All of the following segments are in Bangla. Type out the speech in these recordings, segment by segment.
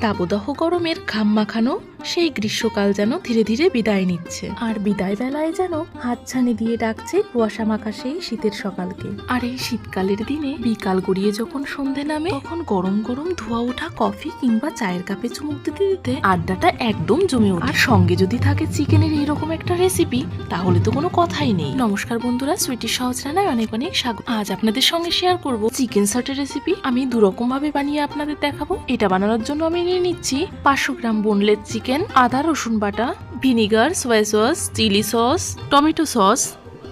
তাপদাহ গরমের ঘাম মাখানো সেই গ্রীষ্মকাল যেন ধীরে ধীরে বিদায় নিচ্ছে, আর বিদায় বেলায় যেন হাতছানি দিয়ে ডাকছে কুয়াশা মাখা সেই শীতের সকালকে। আর এই শীতকালের দিনে বিকাল গড়িয়ে যখন সন্ধে নামে, তখন গরম গরম ধোয়া ওঠা কফি কিংবা চায়ের কাপে চুমুক দিতে দিতে আড্ডাটা একদম জমে ওঠে। আর সঙ্গে যদি থাকে চিকেনের এইরকম একটা রেসিপি, তাহলে তো কোনো কথাই নেই। নমস্কার বন্ধুরা, সুইটির সহজ রান্নায় অনেক অনেক স্বাগত। আজ আপনাদের সঙ্গে শেয়ার করব চিকেন সাটের রেসিপি। আমি দুরকম ভাবে বানিয়ে আপনাদের দেখাবো। এটা বানানোর জন্য আমি নিয়ে নিচ্ছি 500 গ্রাম বোনলেস চিকেন, আদা রসুন বাটা, vinegar, soya sauce, chilli sauce, tomato sauce,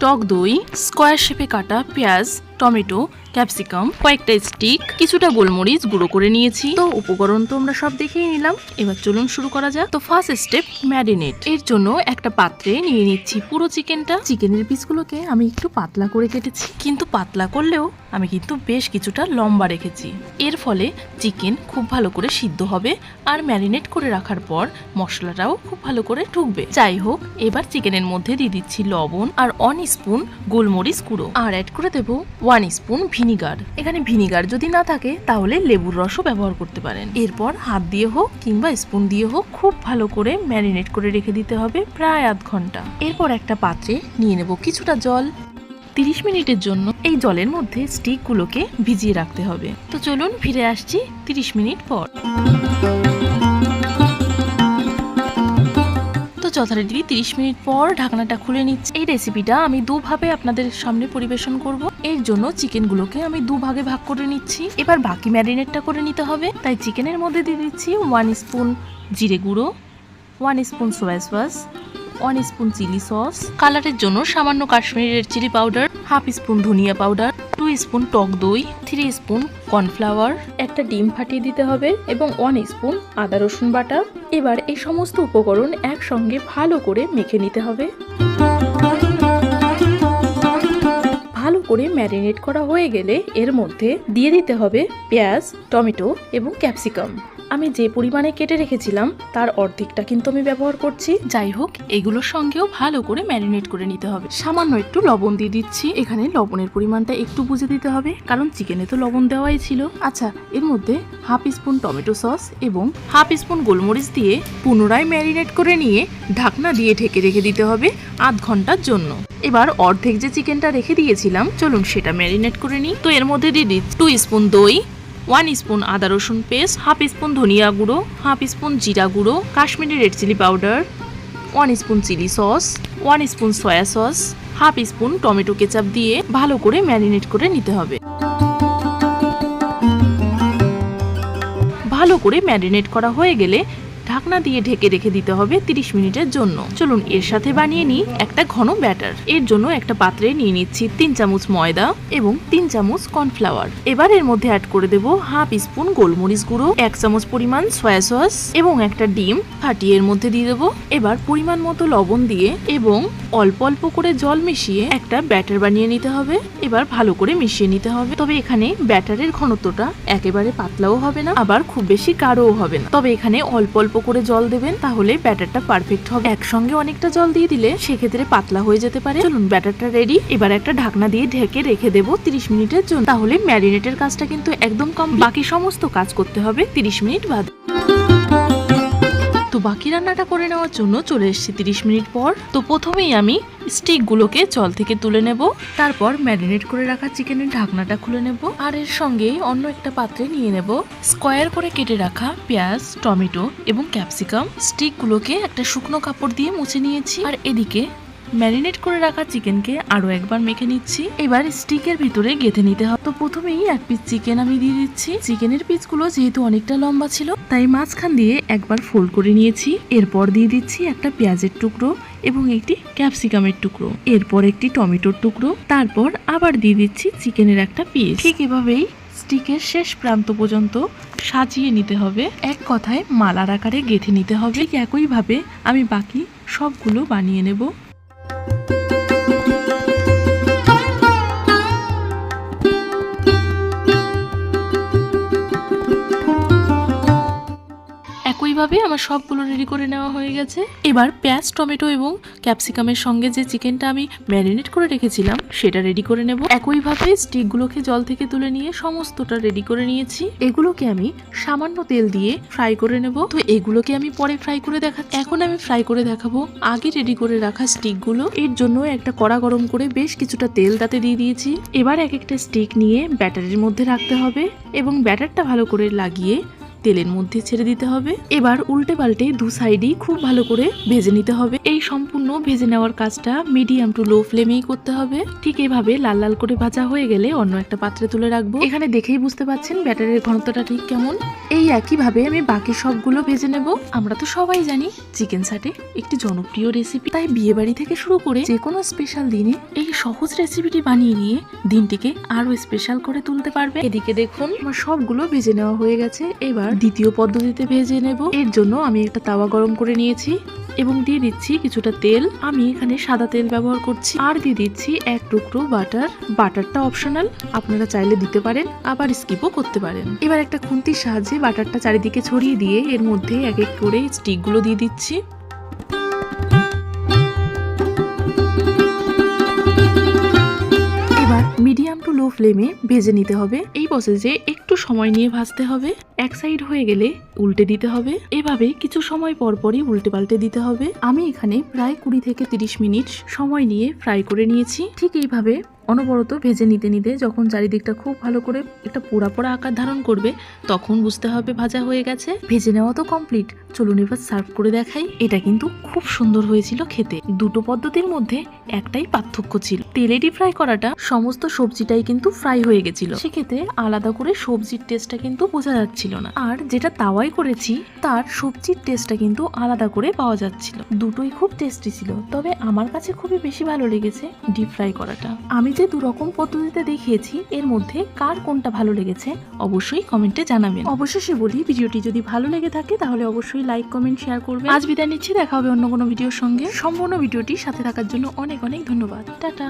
টক দই, স্কোয়ার শেপে কাটা পেঁয়াজ, টমেটো, ক্যাপসিকাম, কয়েকটা স্টিক, কিছুটা গোলমরিচ গুঁড়ো করে নিয়েছি। তো উপকরণ তো আমরা সব দেখিয়ে নিলাম, এবার চলুন শুরু করা যাক। তো ফার্স্ট স্টেপ, ম্যারিনেট। এর জন্য একটা পাত্রে নিয়ে নিচ্ছি পুরো চিকেনটা। চিকেনের পিসগুলোকে আমি একটু পাতলা করে কেটেছি, কিন্তু পাতলা করলেও আমি কিন্তু বেশ কিছুটা লম্বা রেখেছি। এর ফলে চিকেন খুব ভালো করে সিদ্ধ হবে, আর ম্যারিনেট করে রাখার পর মশলাটাও খুব ভালো করে ঢুকবে। যাই হোক, এবার চিকেনের মধ্যে দিয়ে দিচ্ছি লবণ আর 1 স্পুন গোলমরিচ গুঁড়ো, আর অ্যাড করে দেবো 1 স্পুন ভিনিগার। এখানে ভিনিগার যদি না থাকে তাহলে লেবুর রসও ব্যবহার করতে পারেন। এরপর হাত দিয়ে হোক কিংবা স্পুন দিয়ে হোক খুব ভালো করে ম্যারিনেট করে রেখে দিতে হবে প্রায় আধ ঘন্টা। এরপর একটা পাত্রে নিয়ে নেব কিছুটা জল। 30 মিনিটের জন্য এই জলের মধ্যে স্টিকগুলোকে ভিজিয়ে রাখতে হবে। তো চলুন ফিরে আসছি 30 মিনিট পর। যথারীতি 30 মিনিট পর ঢাকনাটা খুলে নিচ্ছি। এই রেসিপিটা আমি দুভাবে আপনাদের সামনে পরিবেশন করব। এর জন্য চিকেনগুলোকে আমি দুভাগে ভাগ করে নিচ্ছি। এবার বাকি ম্যারিনেটটা করে নিতে হবে। তাই চিকেনের মধ্যে দিয়ে দিচ্ছি 1 স্পুন জিরে গুঁড়ো, 1 spoon soya sauce, 1 spoon chilli sauce, কালারের জন্য সামান্য Kashmiri red chilli powder, half spoon ধনিয়া পাউডার, 2 স্পুন টক দই, 3 স্পুন কর্নফ্লাওয়ার, একটা ডিম ফাটিয়ে দিতে হবে এবং 1 স্পুন আদা রসুন বাটা। এবার এই সমস্ত উপকরণ একসঙ্গে ভালো করে মেখে নিতে হবে। ভালো করে ম্যারিনেট করা হয়ে গেলে এর মধ্যে দিয়ে দিতে হবে পেঁয়াজ, টমেটো এবং ক্যাপসিকাম। আমি যে পরিমাণে কেটে রেখেছিলাম তার অর্ধেকটা কিন্তু আমি ব্যবহার করছি। যাই হোক, এগুলোর সঙ্গেও ভালো করে ম্যারিনেট করে নিতে হবে। সামান্য একটু লবণ দিয়ে দিচ্ছি। এখানে লবণের পরিমাণটা একটু বুঝে দিতে হবে, কারণ চিকেনে তো লবণ দেওয়াই ছিল। আচ্ছা, এর মধ্যে হাফ স্পুন টমেটো সস এবং হাফ স্পুন গোলমরিচ দিয়ে পুনরায় ম্যারিনেট করে নিয়ে ঢাকনা দিয়ে ঢেকে রেখে দিতে হবে আধ ঘন্টার জন্য। এবার অর্ধেক যে চিকেনটা রেখে দিয়েছিলাম, চলুন সেটা ম্যারিনেট করে নিই। তো এর মধ্যে দিয়ে দিচ্ছি 2 স্পুন দই, 1 স্পুন আদা রসুন পেস্ট, হাফ স্পুন ধনিয়া গুঁড়ো, হাফ স্পুন জিরা গুঁড়ো, Kashmiri red chilli powder, 1 spoon chilli sauce, 1 spoon soya sauce, half spoon tomato ketchup দিয়ে ভালো করে ম্যারিনেট করে নিতে হবে। ভালো করে ম্যারিনেট করা হয়ে গেলে ঢাকনা দিয়ে ঢেকে রেখে দিতে হবে 30 মিনিটের জন্য। চলুন এর সাথে বানিয়ে নিই একটা ঘন ব্যাটার। এর জন্য একটা পাত্রে নিয়ে নিচ্ছি 3 চামচ ময়দা এবং 3 চামচ কর্নফ্লাওয়ার। এবার এর মধ্যে অ্যাড করে দেব হাফ স্পুন গোলমরিচ গুঁড়ো, 1 চামচ পরিমাণ সয়া সস এবং একটা ডিম ফাটিয়ে এর মধ্যে দিয়ে দেবো। এবার পরিমাণ মতো লবণ দিয়ে এবং অল্প অল্প করে জল মিশিয়ে একটা ব্যাটার বানিয়ে নিতে হবে। এবার ভালো করে মিশিয়ে নিতে হবে। তবে এখানে ব্যাটারের ঘনত্বটা একেবারে পাতলাও হবে না, আবার খুব বেশি গাঢ়ও হবে না। তবে এখানে অল্প অল্প করে জল দেবেন, তাহলে ব্যাটারটা পারফেক্ট হবে। একসঙ্গে অনেকটা জল দিয়ে দিলে সেক্ষেত্রে পাতলা হয়ে যেতে পারে। চলুন ব্যাটারটা রেডি। এবার একটা ঢাকনা দিয়ে ঢেকে রেখে দেবো 30 মিনিটের জন্য। তাহলে ম্যারিনেটের কাজটা কিন্তু একদম কম, বাকি সমস্ত কাজ করতে হবে 30 মিনিট বাদে। তো বাকি রান্নাটা করে নেওয়ার জন্য চলে এসেছি 30 মিনিট পর। তো প্রথমেই আমি স্টিকগুলোকে জল থেকে তুলে নেব, তারপর ম্যারিনেট করে রাখা চিকেনের ঢাকনাটা খুলে নেব, আর এর সঙ্গে অন্য একটা পাত্রে নিয়ে নেব স্কোয়ার করে কেটে রাখা পেঁয়াজ, টমেটো এবং ক্যাপসিকাম। স্টিকগুলোকে একটা শুকনো কাপড় দিয়ে মুছে নিয়েছি, আর এদিকে ম্যারিনেট করে রাখা চিকেনকে আরো একবার মেখে নিচ্ছি। এবার স্টিকের ভিতরে গেঁথে নিতে হবে। তো প্রথমেই 1 পিস চিকেন আমি দিয়ে দিচ্ছি। চিকেনের পিসগুলো যেহেতু অনেকটা লম্বা ছিল, তাই মাঝখান দিয়ে একবার ফোল্ড করে নিয়েছি। এরপর দিয়ে দিচ্ছি একটা পেঁয়াজের টুকরো এবং একটি ক্যাপসিকামের টুকরো, এরপর একটি টমেটোর টুকরো, তারপর আবার দিয়ে দিচ্ছি চিকেনের একটা পিস। ঠিক এভাবেই স্টিকের শেষ প্রান্ত পর্যন্ত সাজিয়ে নিতে হবে। এক কথায় মালার আকারে গেঁথে নিতে হবে। ঠিক একইভাবে আমি বাকি সবগুলো বানিয়ে নেব। এইভাবে আমার সবগুলো রেডি করে নেওয়া হয়ে গেছে। এবার পেঁয়াজ, টমেটো এবং ক্যাপসিকামের সঙ্গে যে চিকেনটা আমি ম্যারিনেট করে রেখেছিলাম সেটা রেডি করে নেব। একইভাবে স্টিকগুলোকে জল থেকে তুলে নিয়ে সমস্তটা রেডি করে নিয়েছি। এগুলোকে আমি সামান্য তেল দিয়ে ফ্রাই করে নেব। তো এগুলোকে আমি পরে ফ্রাই করে দেখাচ্ছি। এখন আমি ফ্রাই করে দেখাবো আগে রেডি করে রাখা স্টিকগুলো। এর জন্য একটা কড়া গরম করে বেশ কিছুটা তেল তাতে দিয়ে দিয়েছি। এবার এক একটা স্টিক নিয়ে ব্যাটারের মধ্যে রাখতে হবে এবং ব্যাটারটা ভালো করে লাগিয়ে তেলের মধ্যে ছেড়ে দিতে হবে। এবার উল্টে পাল্টে দু সাইডই খুব ভালো করে ভেজে নিতে হবে। এই সম্পূর্ণ ভেজে নেওয়ার কাজটা মিডিয়াম টু লো ফ্লেমেই করতে হবে। ঠিক এইভাবে লাল লাল করে ভাজা হয়ে গেলে অন্য একটা পাত্রে তুলে রাখবো। এখানে দেখেই বুঝতে পারছেন ব্যাটারের ঘনত্বটা ঠিক কেমন। এই একইভাবে আমি বাকি সবগুলো ভেজে নেব। আমরা তো সবাই জানি চিকেন সাটে একটি জনপ্রিয় রেসিপি, তাই বিয়ে বাড়ি থেকে শুরু করে যে কোনো স্পেশাল দিনে এই সহজ রেসিপিটি বানিয়ে নিয়ে দিনটিকে আরো স্পেশাল করে তুলতে পারবে। এদিকে দেখুন আমার সবগুলো ভেজে নেওয়া হয়ে গেছে। এবার দ্বিতীয় পদ্ধতিতে ভেজে নেব। এর জন্য আমি একটা তাওয়া গরম করে নিয়েছি এবং দিয়ে দিচ্ছি কিছুটা তেল। আমি এখানে সাদা তেল ব্যবহার করছি। আর দিয়ে দিচ্ছি এক টুকরো বাটার। বাটারটা অপশনাল, আপনারা চাইলে দিতে পারেন, আবার স্কিপও করতে পারেন। এবার একটা খুন্তির সাহায্যে বাটারটা চারিদিকে ছড়িয়ে দিয়ে এর মধ্যে এক এক করে স্টিকগুলো দিয়ে দিচ্ছি। মিডিয়াম টু লো ফ্লেমে ভেজে নিতে হবে। এই প্রসেসে একটু সময় নিয়ে ভাজতে হবে। এক সাইড হয়ে গেলে উল্টে দিতে হবে। এভাবে কিছু সময় পর পরই উল্টে পাল্টে দিতে হবে। আমি এখানে প্রায় 20 থেকে 30 মিনিট সময় নিয়ে ফ্রাই করে নিয়েছি। ঠিক এইভাবে অনবরত ভেজে নিতে নিতে যখন চারিদিকটা খুব ভালো করে একটা পোড়া পোড়া আকার ধারণ করবে তখন বুঝতে হবে ভাজা হয়ে গেছে। ভেজে নেওয়া তো কমপ্লিট, চলুন এবার সার্ভ করে দেখাই। এটা কিন্তু খুব সুন্দর হয়েছিল খেতে। দুটো পদ্ধতির মধ্যে একটাই পার্থক্য ছিল, তেলে ডিপ ফ্রাই করাটা সমস্ত সবজিটাই কিন্তু ফ্রাই হয়ে গেছিল, সেক্ষেত্রে আলাদা করে সবজির টেস্টটা কিন্তু বোঝা যাচ্ছিল না। আর যেটা তাওয়াই করেছি তার সবজির টেস্টটা কিন্তু আলাদা করে পাওয়া যাচ্ছিল। দুটোই খুব টেস্টি ছিল, তবে আমার কাছে খুবই বেশি ভালো লেগেছে ডিপ ফ্রাই করাটা। আমি যে দু রকম পদ্ধতিতে দেখিয়েছি এর মধ্যে কার কোনটা ভালো লেগেছে অবশ্যই কমেন্টে জানাবেন। অবশেষে বলি, ভিডিওটি যদি ভালো লেগে থাকে তাহলে অবশ্যই লাইক, কমেন্ট, শেয়ার করবেন। আজ বিদায় নিচ্ছি, দেখা হবে অন্য কোনো ভিডিওর সঙ্গে। সম্পূর্ণ ভিডিওটি সাথে থাকার জন্য অনেক অনেক ধন্যবাদ। টাটা।